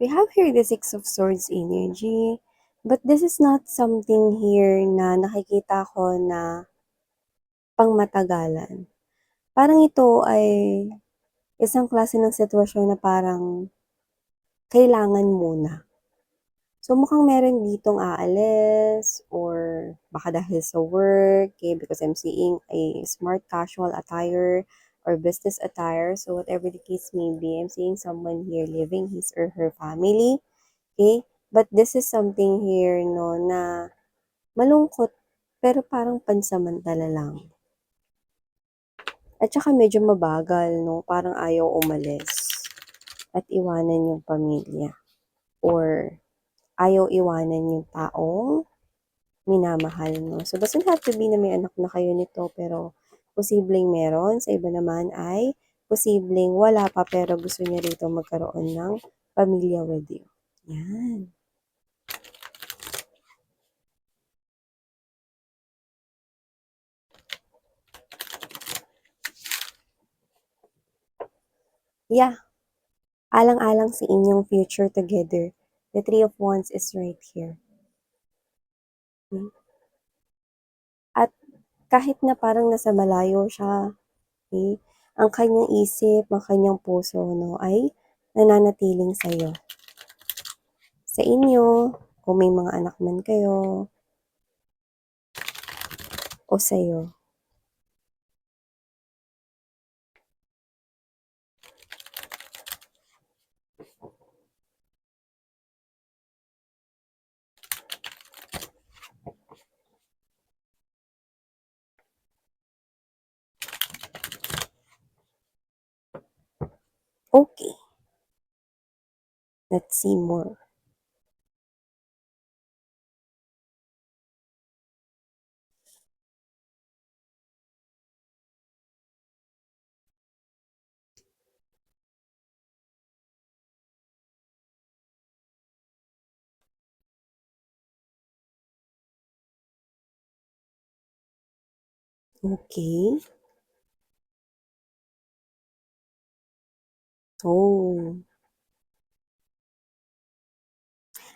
We have here the Six of Swords energy, but this is not something here na nakikita ko na pangmatagalan. Parang ito ay isang klase ng sitwasyon na parang kailangan muna. So mukhang meron ditong aalis or baka dahil sa work, okay, because I'm seeing a smart casual attire or business attire. So whatever the case may be, I'm seeing someone here leaving his or her family. Okay? But this is something here, no, na malungkot, pero parang pansamantala lang. At saka medyo mabagal, no? Parang ayaw umalis at iwanan yung pamilya. Or ayaw iwanan yung taong minamahal, no? So, doesn't have to be na may anak na kayo nito, pero posibleng meron. Sa iba naman ay posibleng wala pa, pero gusto niya rito magkaroon ng pamilya with you. Yan. Yeah. Alang-alang sa inyong future together. The Three of Wands is right here. Okay? At kahit na parang nasa malayo siya, okay, ang kanyang isip, ang kanyang puso, no, ay nananatiling sa'yo. Sa inyo, kung may mga anak man kayo, o sa'yo. Okay. Let's see more. Okay. Oh.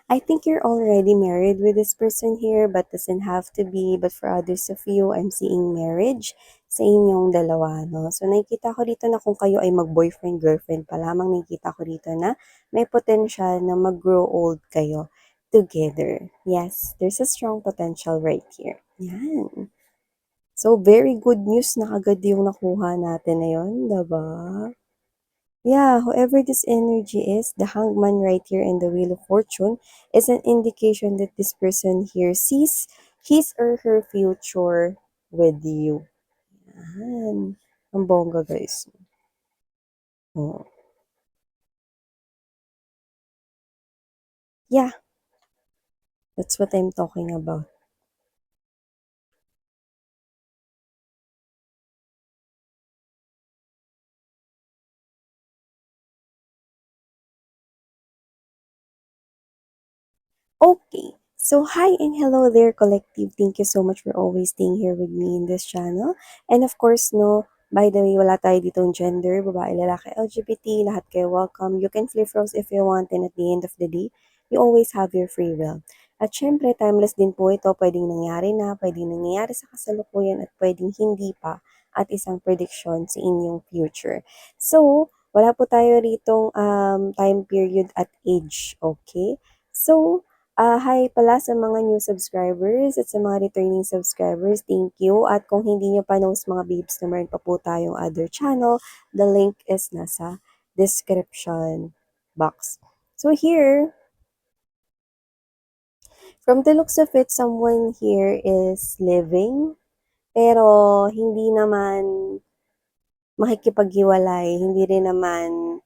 I think you're already married with this person here, but doesn't have to be. But for others of you, I'm seeing marriage sa inyong dalawa, no? So, nakikita ko dito na kung kayo ay mag-boyfriend, girlfriend pa lamang, nakikita ko dito na may potential na mag-grow old kayo together. Yes, there's a strong potential right here. Yan. So, very good news na agad yung nakuha natin na yun, diba? Yeah, whoever this energy is, the hangman right here and the wheel of fortune is an indication that this person here sees his or her future with you. Yan. Ang bongga, guys. Oh. Yeah, that's what I'm talking about. Okay. So, hi and hello there, collective. Thank you so much for always staying here with me in this channel. And of course, no, by the way, wala tayo ditong gender, babae, lalaki, LGBT, lahat kayo welcome. You can flip roles if you want, and at the end of the day, you always have your free will. At syempre, timeless din po ito. Pwedeng nangyari na, pwedeng nangyayari sa kasalukuyan, at pwedeng hindi pa, at isang prediction sa inyong future. So, wala po tayo ritong time period at age, okay? So, hi pala sa mga new subscribers at sa mga returning subscribers, thank you. At kung hindi nyo pa knows mga babes na meron pa po tayong other channel, the link is nasa description box. So here, from the looks of it, someone here is living, pero hindi naman makikipaghiwalay, hindi rin naman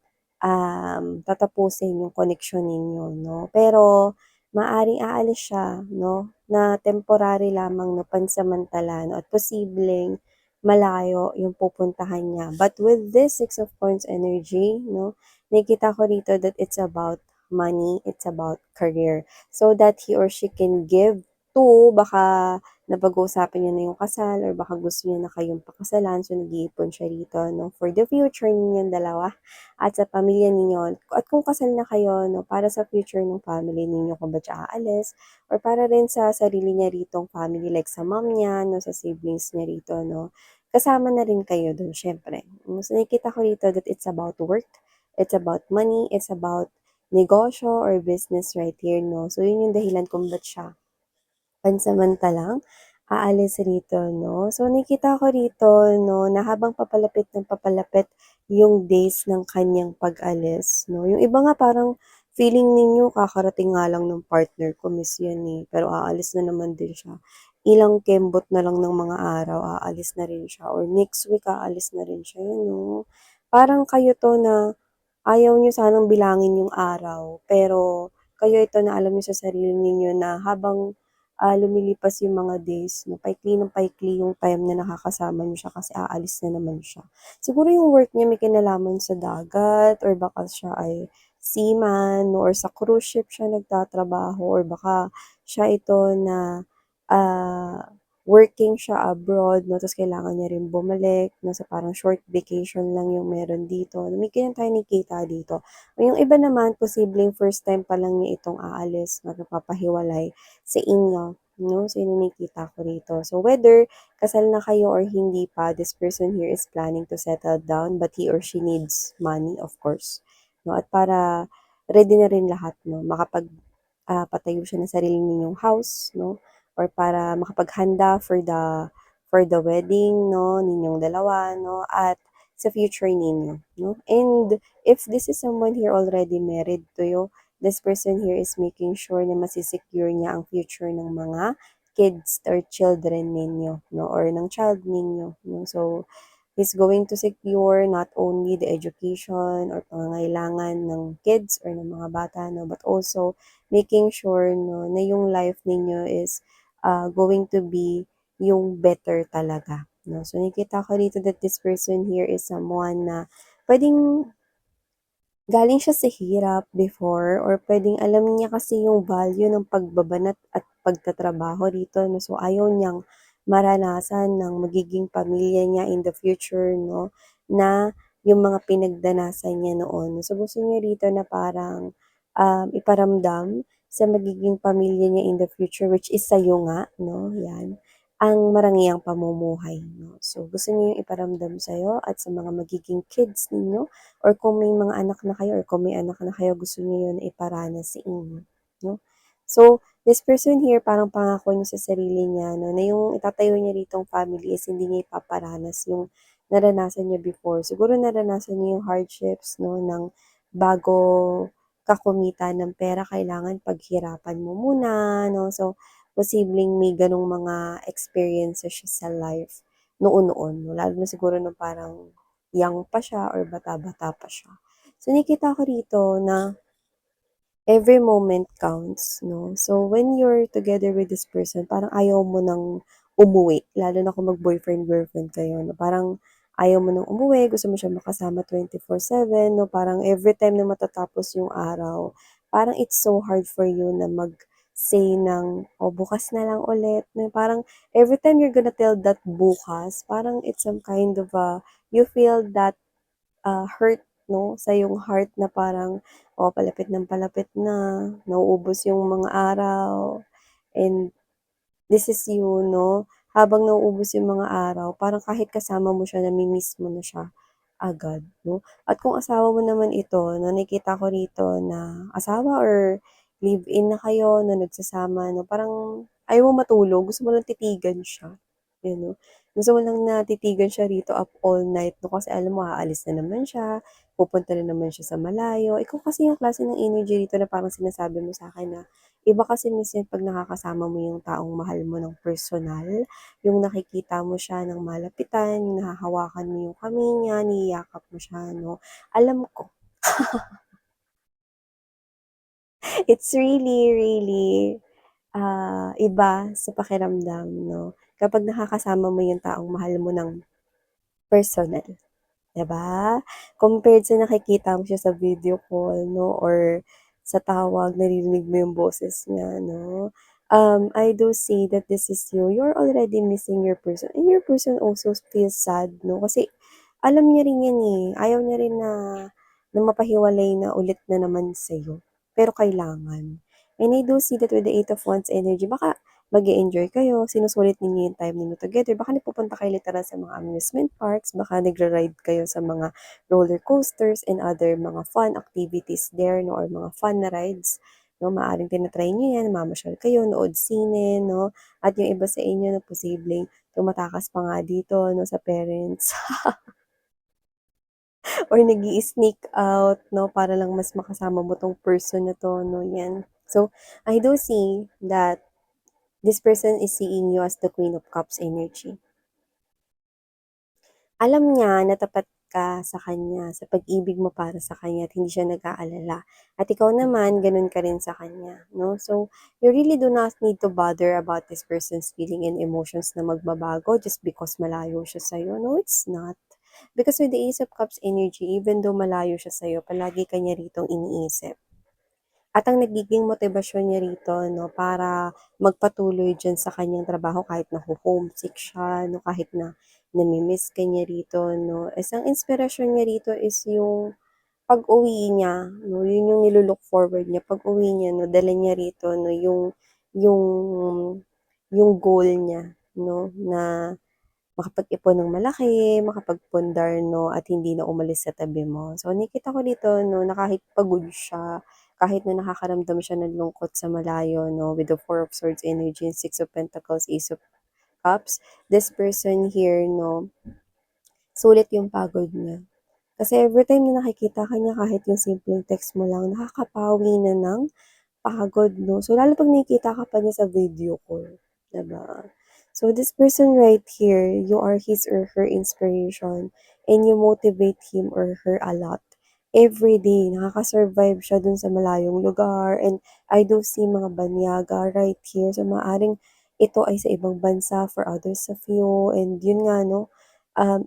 tatapusin yung connection ninyo, no? Pero maaring aalis siya, no? Na temporary lamang, no? Pansamantala, no? At posibleng malayo yung pupuntahan niya. But with this Six of Coins energy, no? Nakikita ko dito that it's about money, it's about career. So that he or she can give 2, baka napag-uusapan niyo na yung kasal or baka gusto niya na kayong pakasalan, so nag-iipon siya rito 'no, for the future ninyong dalawa at sa pamilya ninyo. At kung kasal na kayo 'no, para sa future ng family ninyo kung ba't siya aalis or para rin sa sarili niya ritong family like sa mom niya 'no, sa siblings niya rito 'no, kasama na rin kayo dun siyempre. So nakikita ko rito that it's about work, it's about money, it's about negosyo or business right here 'no. So yun yung dahilan kung ba't siya pansamantalang aalis rito 'no. So nakikita ko rito 'no, na habang papalapit ng papalapit yung days ng kanyang pag-alis 'no. Yung iba nga parang feeling ninyo kakarating nga lang ng partner ko, miss yan, eh, pero aalis na naman din siya. Ilang kembot na lang ng mga araw aalis na rin siya or next week aalis na rin siya, yun 'no. Parang kayo 'to na ayaw niyo sanang bilangin yung araw, pero kayo ito na alam niyo sa sarili ninyo na habang lumilipas yung mga days 'no, paikli ng paikli yung time na nakakasama niyo siya kasi aalis na naman siya. Siguro yung work niya may kinalaman sa dagat or baka siya ay seaman 'no, or sa cruise ship siya nagtatrabaho or baka siya ito na, working siya abroad 'no, ta's kailangan niya rin bumalik 'no, sa parang short vacation lang yung meron dito. May ganyan tayong nakikita dito. Yung iba naman posibleng first time pa lang niya itong aalis na napapahiwalay sa inyo 'no, so yun yung nakikita ko rito. So whether kasal na kayo or hindi pa, this person here is planning to settle down but he or she needs money of course 'no, at para ready na rin lahat 'no, patayo siya ng sarili ninyong house 'no, or para makapaghanda for the wedding 'no, ninyong dalawa 'no, at sa future ninyo 'no. And if this is someone here already married to you, this person here is making sure na mase-secure niya ang future ng mga kids or children ninyo 'no, or ng child ninyo 'no. So, he's going to secure not only the education or pangangailangan ng kids or ng mga bata 'no, but also making sure 'no, na yung life ninyo is, going to be yung better talaga 'no. So nakikita ko dito that this person here is someone na puwedeng galing siya sa hirap before or puwedeng alam niya kasi yung value ng pagbabanat at pagtatrabaho dito 'no, so ayaw niyang maranasan ng magiging pamilya niya in the future 'no, na yung mga pinagdanasan niya noon. So gusto niya rito na parang, iparamdam sa magiging pamilya niya in the future which is sa'yo nga 'no, 'yan, ang marangyang pamumuhay 'no. So gusto niya yung iparamdam sa'yo at sa mga magiging kids ninyo or kung may mga anak na kayo or kung may anak na kayo gusto niyo yun na iparanas sa inyo 'no. So, this person here parang pangako niya sa sarili niya 'no, na yung itatayo niya ritong family is hindi niya ipaparanas yung naranasan niya before. Siguro naranasan niya yung hardships 'no, ng bago ka kumita ng pera kailangan paghirapan mo muna 'no. So, posibleng may gano'ng mga experiences siya sa life noon-noon 'no, lalo na siguro nung parang young pa siya or bata-bata pa siya. So, nakikita ko rito na every moment counts 'no. So, when you're together with this person parang ayaw mo ng umuwi, lalo na kung mag-boyfriend-girlfriend kayo 'no, parang ayaw mo ng umuwi, gusto mo siya makasama 24/7 'no, parang everytime na matatapos yung araw, parang it's so hard for you na mag-say ng, "Oh, bukas na lang ulit." Na parang everytime you're gonna tell that bukas, parang it's some kind of you feel that hurt 'no, sa iyong heart na parang, oh, palapit ng palapit na, nauubos yung mga araw and this is you 'no, habang nauubos yung mga araw parang kahit kasama mo siya nami-miss mo na siya agad 'no. At kung asawa mo naman ito 'no, nakikita ko rito na asawa or live-in na kayo na nagsasama 'no, parang ayaw mo matulog, gusto mo lang titigan siya, yun 'no. Gusto mo lang na titigan siya rito up all night 'no, kasi alam mo aalis na naman siya, pupunta na naman siya sa malayo. Ikaw kasi yung klase ng energy rito na parang sinasabi mo sa'kin na iba kasi minsan 'pag nakakasama mo yung taong mahal mo ng personal, yung nakikita mo siya ng malapitan, yung nahahawakan mo yung kamay niya, niyayakap mo siya 'no. Alam ko, it's really, really, iba sa pakiramdam 'no, kapag nakakasama mo yung taong mahal mo ng personal. 'Di ba? Compared sa nakikita mo siya sa video call 'no or sa tawag naririnig mo yung boses niya 'no. I do see that this is you. You're already missing your person. And your person also feels sad, no? Kasi alam niya rin yan eh. Ayaw niya rin na mapahiwalay na ulit na naman sa'yo. Pero kailangan. And I do see that with the Eight of Wands energy, baka mag enjoy kayo, sinusulit ninyo yung time ninyo together, baka nagpupunta kayo literal sa mga amusement parks, baka nagra-ride kayo sa mga roller coasters and other mga fun activities there, no, or mga fun na rides. No, maaaring tinatry nyo yan, mamasyal kayo, nood sine, no, at yung iba sa inyo na posibleng tumatakas pa nga dito, no, sa parents, or nag sneak out, no, para lang mas makasama mo tong person na to, no, yan. So, I do see that this person is seeing you as the Queen of Cups energy. Alam niya na tapat ka sa kanya, sa pag-ibig mo para sa kanya at hindi siya nag-aalala. At ikaw naman, ganun ka rin sa kanya, no? So, you really do not need to bother about this person's feeling and emotions na magbabago just because malayo siya sa'yo. No, it's not. Because with the Ace of Cups energy, even though malayo siya sa'yo, palagi kanya ritong iniisip. At ang nagiging motibasyon niya rito, no, para magpatuloy dyan sa kanyang trabaho kahit na homesick siya, no, kahit na namimiss ka niya rito, no. Isang inspirasyon niya rito is yung pag-uwi niya, no, yun yung nilulook forward niya. Pag-uwi niya, no, dala niya rito, no, yung, yung goal niya, no, na makapag-ipon ng malaki, makapagpundar, no, at hindi na umalis sa tabi mo. So, nakita ko dito, no, na kahit pagod siya, kahit na nakakaramdam siya ng lungkot sa malayo, no, with the Four of Swords energy and Six of Pentacles, Ace of Cups, this person here, no, sulit yung pagod niya. Kasi every time na nakikita ka niya, kahit yung simpleng text mo lang, nakakapawi na ng pagod, no? So, lalo pag nakikita ka pa niya sa video call, diba? So, this person right here, you are his or her inspiration and you motivate him or her a lot. Every day, nakaka-survive siya dun sa malayong lugar and I do see mga banyaga right here. So, maaring ito ay sa ibang bansa for others of you and yun nga, no?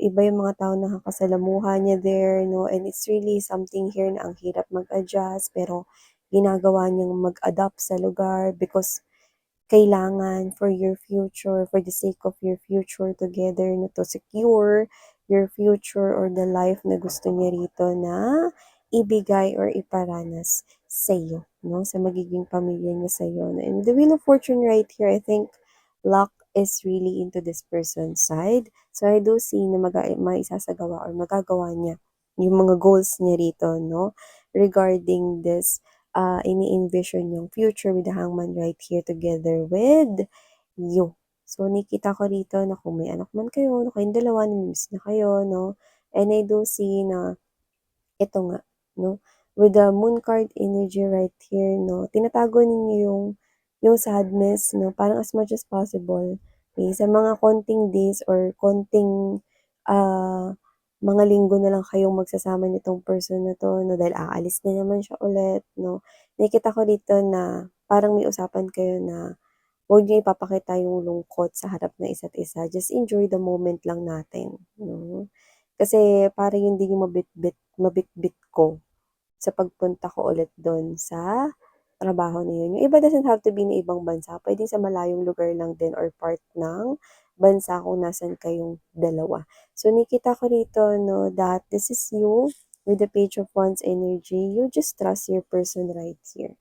Iba yung mga tao na nakakasalamuha niya there, no? And it's really something here na ang hirap mag-adjust pero ginagawa niyang mag-adapt sa lugar because kailangan for your future, for the sake of your future together, no, to secure your future or the life na gusto niya rito na ibigay or iparanas sa iyo, no, sa magiging pamilya niya sa iyo. No? And the Wheel of Fortune right here, I think luck is really into this person's side. So I do see na maisasagawa or magagawa niya yung mga goals niya rito, no, regarding this ini-envision yung future with the hangman right here together with you. So, nakita ko rito na kung may anak man kayo, na kayong dalawa, namimiss na kayo, no? And I do see na ito nga, no? With the moon card energy right here, no? Tinatago ninyo yung sadness, no? Parang as much as possible. Okay? Sa mga konting days or konting mga linggo na lang kayong magsasama nitong person na to, no? Dahil aalis na naman siya ulit, no? Nakita ko dito na parang may usapan kayo na huwag niyo ipapakita yung lungkot sa harap ng isa't isa. Just enjoy the moment lang natin, no? Kasi parang yun din yung mabitbit ko sa pagpunta ko ulit do'n sa trabaho na yun. Yung iba doesn't have to be na ibang bansa, puwedeng sa malayong lugar lang din or part ng bansa kung nasan kayong dalawa. So, nakita ko rito, no, that this is you with the Page of Wands energy. You just trust your person right here.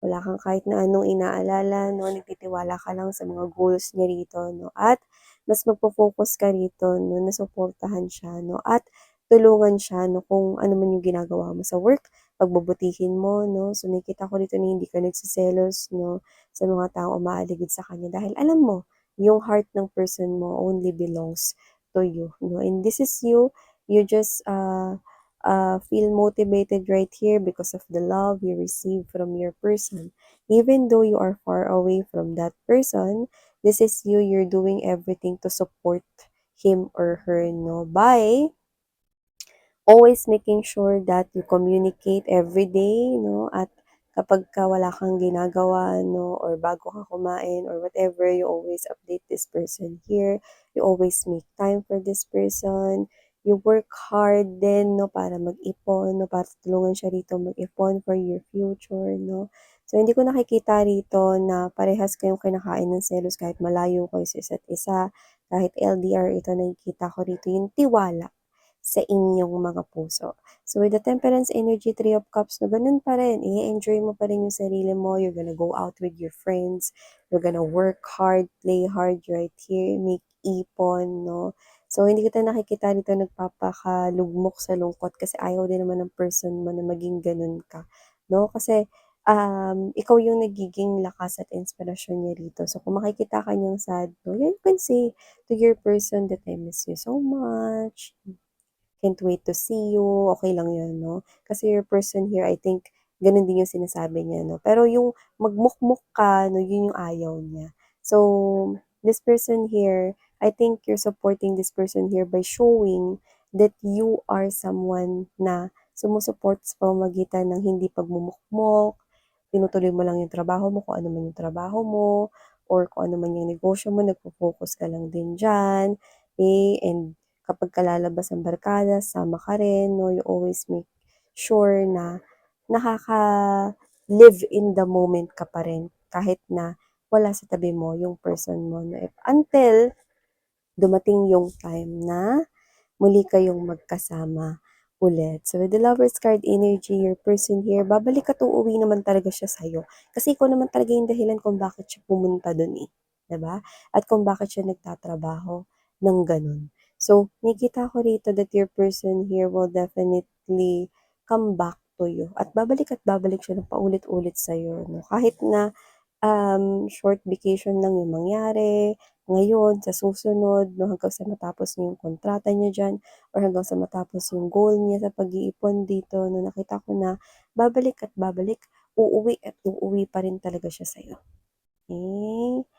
Wala kang kahit na anong inaalala, no, nagtitiwala ka lang sa mga goals niya rito, no, at mas magfo-focus ka rito, no, na suportahan siya, no, at tulungan siya, no, kung ano man yung ginagawa mo sa work, pagbubutihin mo, no. So, nakita ko dito na hindi ka nagseselos, no, sa mga taong umaaligid sa kanya dahil alam mo, yung heart ng person mo only belongs to you, no. And this is you, you just feel motivated right here because of the love you receive from your person. Even though you are far away from that person, this is you, you're doing everything to support him or her, no, by always making sure that you communicate every day, no, at kapag ka wala kang ginagawa, no, or bago ka kumain or whatever, you always update this person here. You always make time for this person. you work hard din 'no, para mag-ipon 'no, para tulungan siya rito mag-ipon for your future 'no. So, hindi ko nakikita rito na parehas kayong kinakain ng selos kahit malayo kayo sa isa't isa, kahit LDR ito nakikita ko rito yung tiwala sa inyong mga puso. So, with the Temperance energy, Three of Cups, no, ganun pa rin. I-enjoy mo pa rin yung sarili mo. You're gonna go out with your friends. You're gonna work hard, play hard right here, make ipon, no? So, hindi kita nakikita dito nagpapakalugmok sa lungkot kasi ayaw din naman ng person mo na maging ganun ka, no? Kasi, ikaw yung nagiging lakas at inspirasyon niya rito. So, kung makikita ka niyang sad, no, you can say to your person that I miss you so much. Can't wait to see you, okey lang yun 'no. Kasi your person here I think ganun din yung sinasabi niya 'no. Pero yung magmukmok ka 'no, yun yung ayaw niya. So, this person here, I think you're supporting this person here by showing that you are someone na sumusuport sa pamamagitan ng hindi pagmumukmok, tinutuloy mo lang yung trabaho mo, kung ano man yung trabaho mo, or kung ano man yung negosyo mo, nagfo-focus ka lang din diyan, eh, and kapagka lalabas ang barkada, sama ka rin 'no, you always make sure na nakaka-live in the moment ka pa rin kahit na wala sa tabi mo yung person mo 'no, until dumating yung time na muli kayong magkasama ulit. So, with the Lovers card energy, your person here, babalik at uuwi naman talaga siya sa'yo. Kasi ikaw naman talaga yung dahilan kung bakit siya pumunta dun eh. 'Di ba? At kung bakit siya nagtatrabaho ng ganun. So, nakikita ko rito that your person here will definitely come back to you. At babalik siya ng paulit-ulit sa'yo. No? Kahit na short vacation lang yung mangyari, ngayon, sa susunod, no, hanggang sa matapos niya yung kontrata niya diyan or hanggang sa matapos yung goal niya sa pag-iipon dito, no, nakita ko na babalik at babalik, uuwi at uuwi pa rin talaga siya sa'yo. Okay?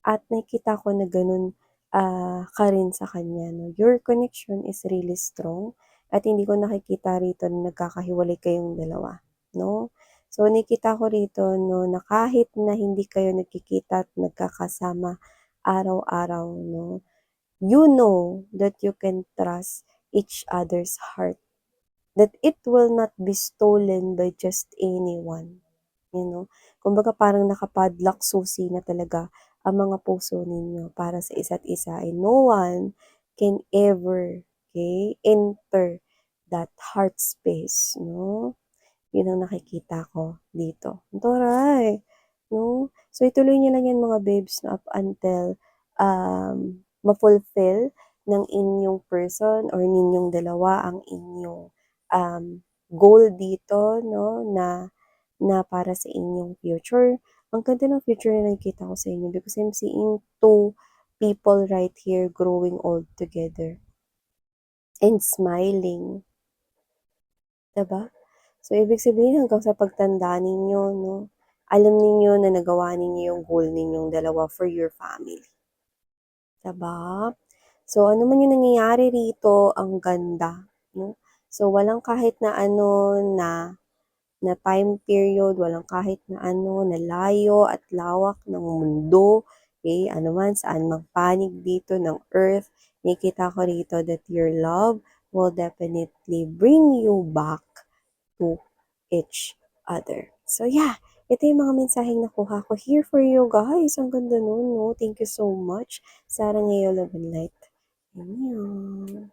At nakikita ko na ganun, ka rin sa kanya 'no. Your connection is really strong at hindi ko nakikita rito na nagkakahiwalay kayong dalawa 'no. So, nakikita ko rito 'no, na kahit na hindi kayo nagkikita at nagkakasama araw-araw 'no, you know that you can trust each other's heart, that it will not be stolen by just anyone. You know? Kumbaga parang nakapadlock susi na talaga ang mga puso ninyo para sa isa't isa and no one can ever, okay, enter that heart space, no? Yun ang nakikita ko dito. Taray, no? So ituloy niyo lang yan mga babes no, up until ma-fulfill ng inyong person or ninyong dalawa ang inyong goal dito, no, na na para sa inyong future. Ang ganda ng future na nakikita ko sa inyo because I'm seeing two people right here growing old together and smiling, 'di ba? So, ibig sabihin hanggang sa pagtanda ninyo 'no, alam ninyo na nagawa ninyo yung goal ninyong dalawa for your family, 'di ba? So, ano man yung nangyayari rito, ang ganda 'no. So, walang kahit na ano na na time period, walang kahit na ano, na layo at lawak ng mundo, okay, ano man, saan mang panig dito ng earth, nakikita ko rito that your love will definitely bring you back to each other. So yeah, ito yung mga mensaheng nakuha ko here for you guys. Ang ganda nun, no? Thank you so much. Sarah Ngayon Love and Light. Ayan.